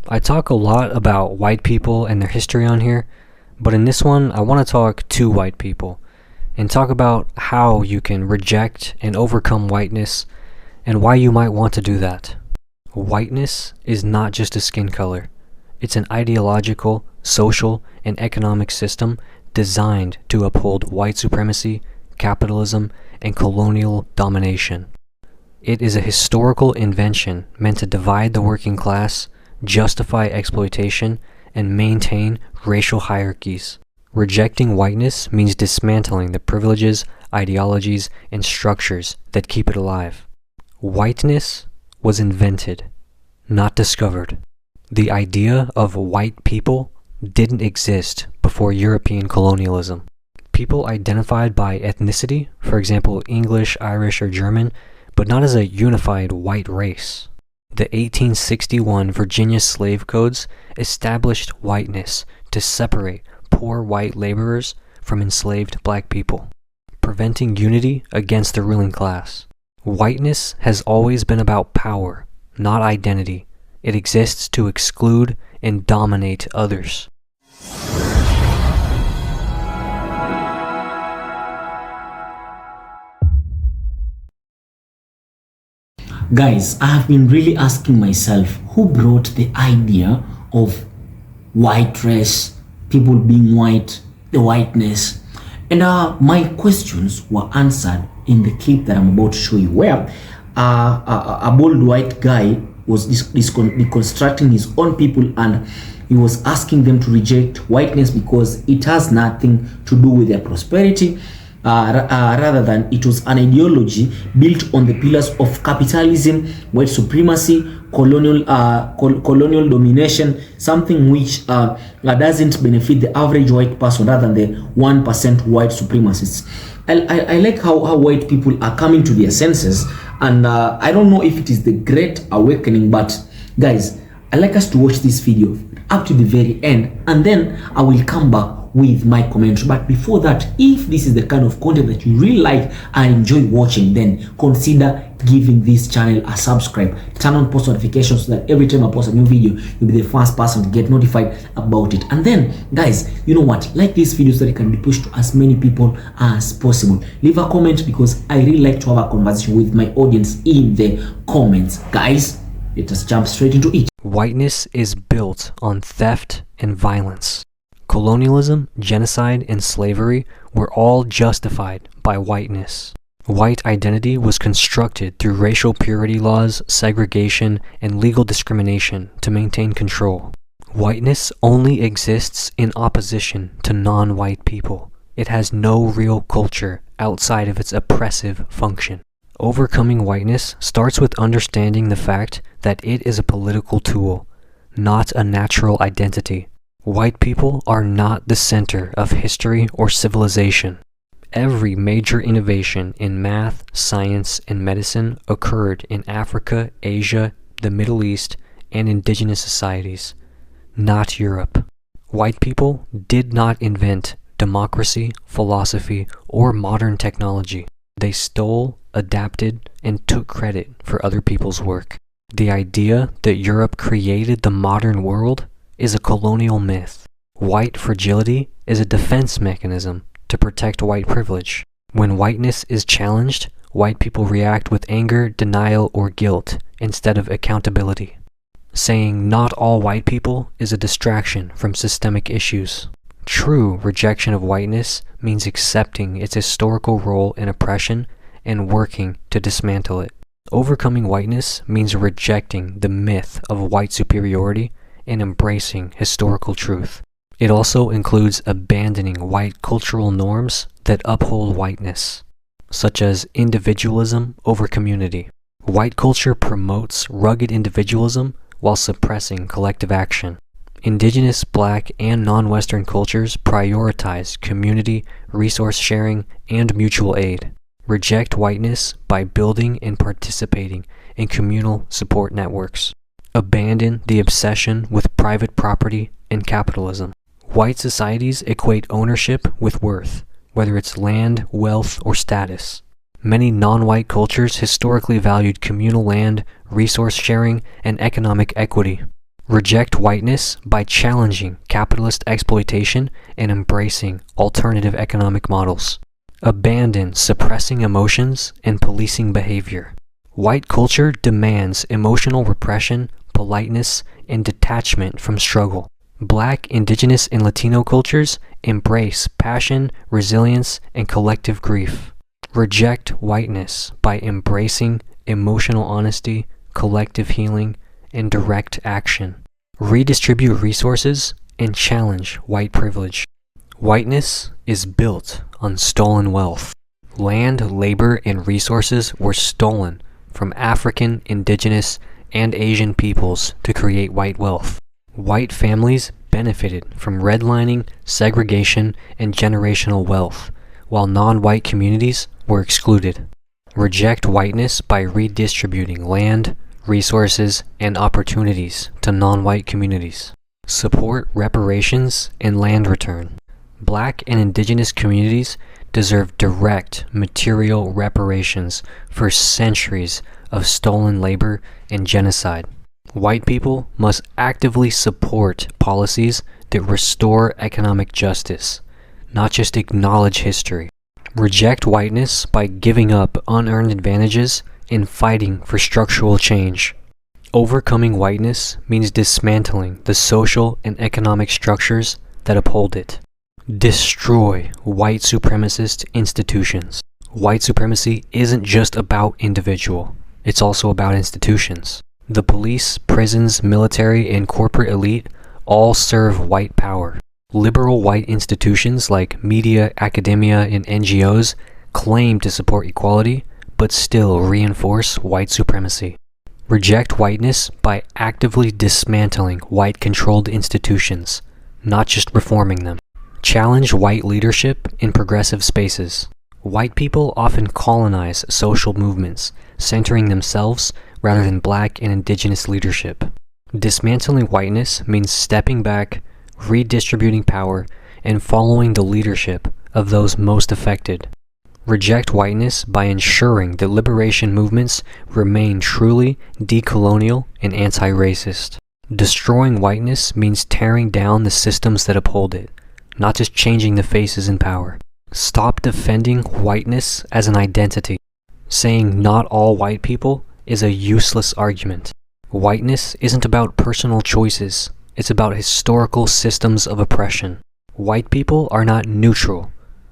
I talk a lot about white people and their history on here, but in this one, I want to talk to white people and talk about how you can reject and overcome whiteness and why you might want to do that. Whiteness is not just a skin color. It's an ideological, social, and economic system designed to uphold white supremacy, capitalism, and colonial domination. It is a historical invention meant to divide the working class, justify exploitation, and maintain racial hierarchies. Rejecting whiteness means dismantling the privileges, ideologies, and structures that keep it alive. Whiteness was invented, not discovered. The idea of white people didn't exist before European colonialism. People identified by ethnicity, for example English, Irish, or German, but not as a unified white race. The 1861 Virginia slave codes established whiteness to separate poor white laborers from enslaved black people, preventing unity against the ruling class. Whiteness has always been about power, not identity. It exists to exclude and dominate others. Guys, I have been really asking myself, who brought the idea of white race, people being white, the whiteness? And my questions were answered in the clip that I'm about to show you, where a bold white guy was deconstructing his own people, and he was asking them to reject whiteness because it has nothing to do with their prosperity, rather than it was an ideology built on the pillars of capitalism, white supremacy, colonial domination, something which doesn't benefit the average white person rather than the 1% white supremacists. I like how white people are coming to their senses, and I don't know if it is the great awakening, but guys, I like us to watch this video up to the very end, and then I will come back with my commentary. But before that, if this is the kind of content that you really like and enjoy watching, then consider giving this channel a subscribe, turn on post notifications so that every time I post a new video, you'll be the first person to get notified about it. And then guys, you know what, like this video so that it can be pushed to as many people as possible. Leave a comment because I really like to have a conversation with my audience in the comments. Guys, let us jump straight into it. Whiteness is built on theft and violence. Colonialism, genocide, and slavery were all justified by whiteness. White identity was constructed through racial purity laws, segregation, and legal discrimination to maintain control. Whiteness only exists in opposition to non-white people. It has no real culture outside of its oppressive function. Overcoming whiteness starts with understanding the fact that it is a political tool, not a natural identity. White people are not the center of history or civilization. Every major innovation in math, science, and medicine occurred in Africa, Asia, the Middle East, and indigenous societies, not Europe. White people did not invent democracy, philosophy, or modern technology. They stole, adapted, and took credit for other people's work. The idea that Europe created the modern world is a colonial myth. White fragility is a defense mechanism to protect white privilege. When whiteness is challenged, white people react with anger, denial, or guilt instead of accountability. Saying not all white people is a distraction from systemic issues. True rejection of whiteness means accepting its historical role in oppression and working to dismantle it. Overcoming whiteness means rejecting the myth of white superiority and embracing historical truth. It also includes abandoning white cultural norms that uphold whiteness, such as individualism over community. White culture promotes rugged individualism while suppressing collective action. Indigenous, Black, and non-Western cultures prioritize community, resource sharing, and mutual aid. Reject whiteness by building and participating in communal support networks. Abandon the obsession with private property and capitalism. White societies equate ownership with worth, whether it's land, wealth, or status. Many non-white cultures historically valued communal land, resource sharing, and economic equity. Reject whiteness by challenging capitalist exploitation and embracing alternative economic models. Abandon suppressing emotions and policing behavior. White culture demands emotional repression, politeness, and detachment from struggle. Black, Indigenous, and Latino cultures embrace passion, resilience, and collective grief. Reject whiteness by embracing emotional honesty, collective healing, and direct action. Redistribute resources and challenge white privilege. Whiteness is built on stolen wealth. Land, labor, and resources were stolen from African, Indigenous, and Asian peoples to create white wealth. White families benefited from redlining, segregation, and generational wealth, while non-white communities were excluded. Reject whiteness by redistributing land, resources, and opportunities to non-white communities. Support reparations and land return. Black and Indigenous communities deserve direct material reparations for centuries of stolen labor and genocide. White people must actively support policies that restore economic justice, not just acknowledge history. Reject whiteness by giving up unearned advantages and fighting for structural change. Overcoming whiteness means dismantling the social and economic structures that uphold it. Destroy white supremacist institutions. White supremacy isn't just about individual, it's also about institutions. The police, prisons, military, and corporate elite all serve white power. Liberal white institutions like media, academia, and NGOs claim to support equality, but still reinforce white supremacy. Reject whiteness by actively dismantling white-controlled institutions, not just reforming them. Challenge white leadership in progressive spaces. White people often colonize social movements, centering themselves rather than Black and Indigenous leadership. Dismantling whiteness means stepping back, redistributing power, and following the leadership of those most affected. Reject whiteness by ensuring that liberation movements remain truly decolonial and anti-racist. Destroying whiteness means tearing down the systems that uphold it, not just changing the faces in power. Stop defending whiteness as an identity. Saying not all white people is a useless argument. Whiteness isn't about personal choices, it's about historical systems of oppression. White people are not neutral.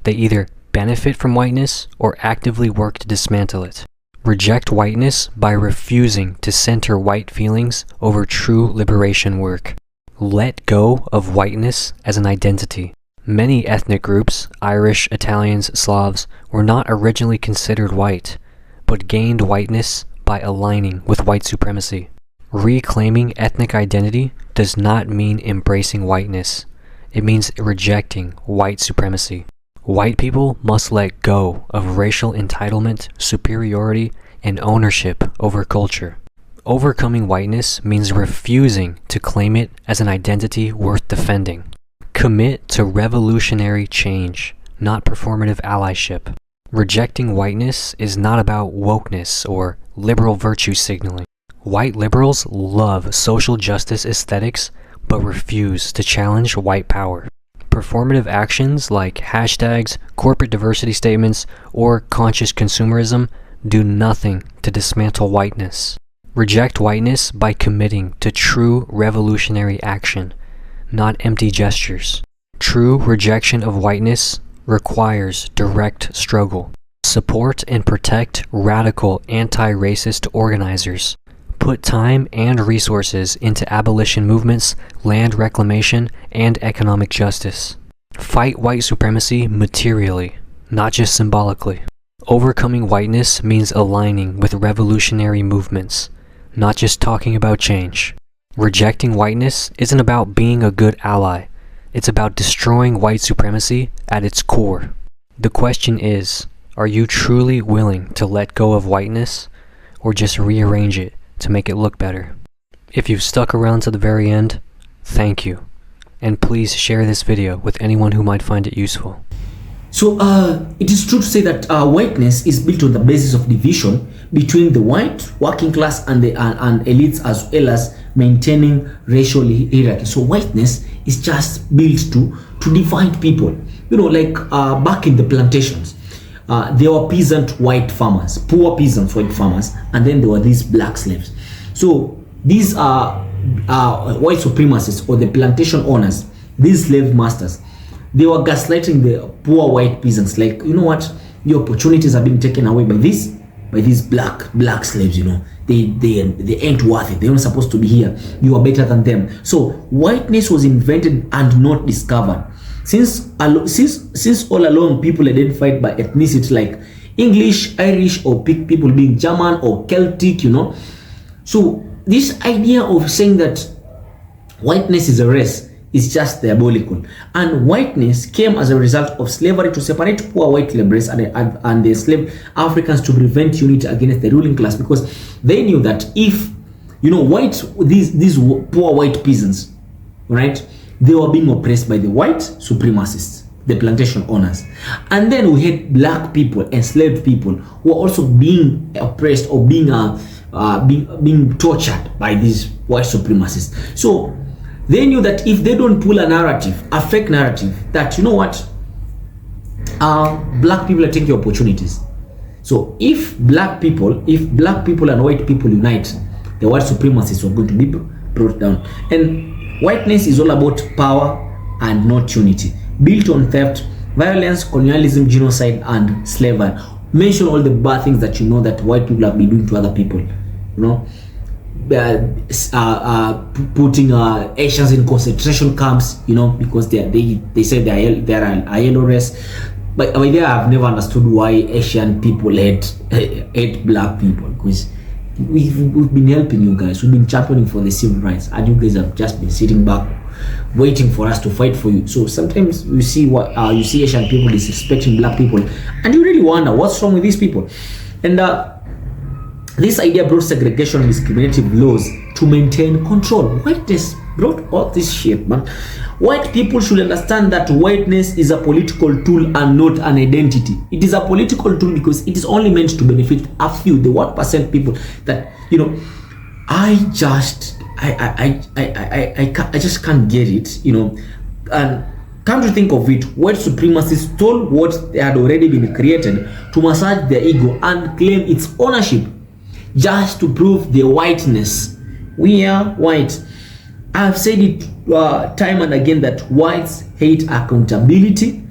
They either benefit from whiteness or actively work to dismantle it. Reject whiteness by refusing to center white feelings over true liberation work. Let go of whiteness as an identity. Many ethnic groups, Irish, Italians, Slavs, were not originally considered white, but gained whiteness by aligning with white supremacy. Reclaiming ethnic identity does not mean embracing whiteness. It means rejecting white supremacy. White people must let go of racial entitlement, superiority, and ownership over culture. Overcoming whiteness means refusing to claim it as an identity worth defending. Commit to revolutionary change, not performative allyship. Rejecting whiteness is not about wokeness or liberal virtue signaling. White liberals love social justice aesthetics but refuse to challenge white power. Performative actions like hashtags, corporate diversity statements, or conscious consumerism do nothing to dismantle whiteness. Reject whiteness by committing to true revolutionary action, not empty gestures. True rejection of whiteness requires direct struggle. Support and protect radical anti-racist organizers. Put time and resources into abolition movements, land reclamation, and economic justice. Fight white supremacy materially, not just symbolically. Overcoming whiteness means aligning with revolutionary movements, not just talking about change. Rejecting whiteness isn't about being a good ally. It's about destroying white supremacy at its core. The question is, are you truly willing to let go of whiteness, or just rearrange it to make it look better? If you've stuck around to the very end, thank you. And please share this video with anyone who might find it useful. So it is true to say that whiteness is built on the basis of division between the white working class and the and elites, as well as maintaining racial hierarchy. So whiteness is just built to divide people. You know, like back in the plantations, there were peasant white farmers, poor peasants white farmers, and then there were these black slaves. So these are white supremacists, or the plantation owners, these slave masters. They were gaslighting the poor white peasants, like, you know what, your opportunities are being taken away by these black slaves. You know, they ain't worth it. They're not supposed to be here. You are better than them. So whiteness was invented and not discovered. Since all along people identified by ethnicity, like English, Irish, or people being German or Celtic, you know. So this idea of saying that whiteness is a race is just diabolical. And whiteness came as a result of slavery to separate poor white laborers and the slave Africans, to prevent unity against the ruling class, because they knew that if, you know, these poor white peasants, right, they were being oppressed by the white supremacists, the plantation owners. And then we had black people, enslaved people, who were also being oppressed or being tortured by these white supremacists. So they knew that if they don't pull a narrative, a fake narrative, that, you know what, black people are taking opportunities. So if black people and white people unite, the white supremacists are going to be brought down. And whiteness is all about power and not unity, built on theft, violence, colonialism, genocide, and slavery. Mention all the bad things that you know that white people have been doing to other people. You know, putting Asians in concentration camps, you know, because they say they are a yellow race. But I mean, I've never understood why Asian people hate black people, because we've been helping you guys, we've been championing for the civil rights, and you guys have just been sitting back waiting for us to fight for you. So sometimes you see you see Asian people disrespecting black people, and you really wonder what's wrong with these people. And this idea brought segregation and discriminative laws to maintain control. Whiteness brought all this shit, man. White people should understand that whiteness is a political tool and not an identity. It is a political tool because it is only meant to benefit a few, the 1% people that, you know, I just can't get it, you know. And come to think of it, white supremacists stole what they had already been created to massage their ego and claim its ownership, just to prove their whiteness. We are white. I've said it time and again that whites hate accountability,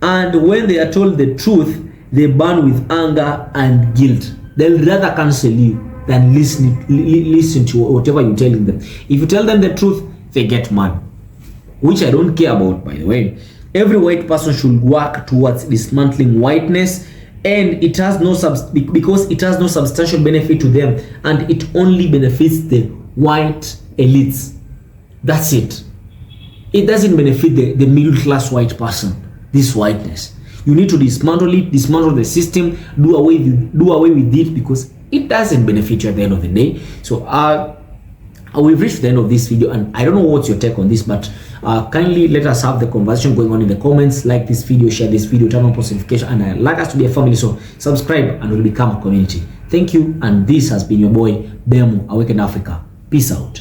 and when they are told the truth, they burn with anger and guilt. They'll rather cancel you than listen to whatever you're telling them. If you tell them the truth, they get mad, which I don't care about, by the way. Every white person should work towards dismantling whiteness, and it has no because it has no substantial benefit to them, and it only benefits the white elites. That's it. It doesn't benefit the middle class white person, this whiteness. You need to dismantle it, dismantle the system, do away with it, because it doesn't benefit you at the end of the day. So we've reached the end of this video, and I don't know what's your take on this, but kindly let us have the conversation going on in the comments. Like this video, share this video, turn on post notification, and I'd like us to be a family, so subscribe and we'll become a community. Thank you, and this has been your boy Bemu, Awakened Africa. Peace out.